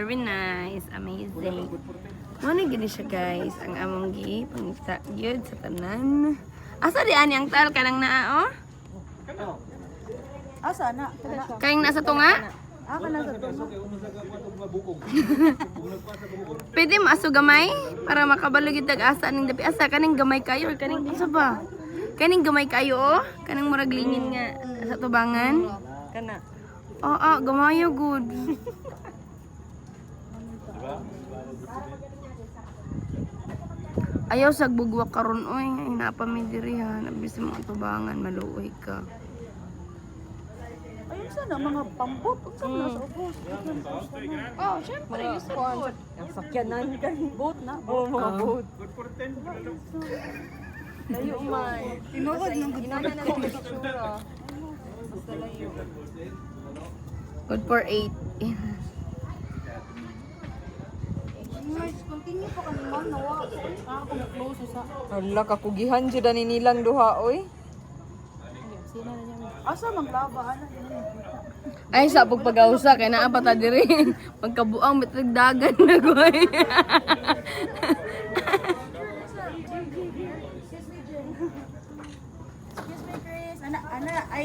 Very nice, amazing. Muna gini siya guys, ang among gi pangita gyud sa tanan. Asa di ani ang tal kanang naa oh? Asa na? Kayong nasa tunga? Aka na sa tumo. Pwede maaso gamay para makabalo gyud tag asa ning dapi asa kaning gamay kayo or kaning isa ba? Kaning gamay kayo oh, kanang murag lingin nga sa tubangan. Kana. Oo, gamayo good. Ayaw sa bugwak karon oy, hinapa mi diri ha, nabis mo ang tubangan maluoy ka. Ayun sana mga pambot. Unsa na sa ubos? Oh, syempre, gusto ko. Ang sakyanan kan boat na. Oh, mga boat. Layo man. Tinuod ng Inana na lang yung pictura. Basta layo. Good for 8. Continue pa kami man, nawa. Ako na close sa. Hala kakugihan jud ani nilang duha oy. Sino na niya? Asa manglaba ana Ay, sa pagpagausa, kaya naa pa ta diri. Pagkabuang bitag dagan na ko. Excuse me, Chris. Ana, ay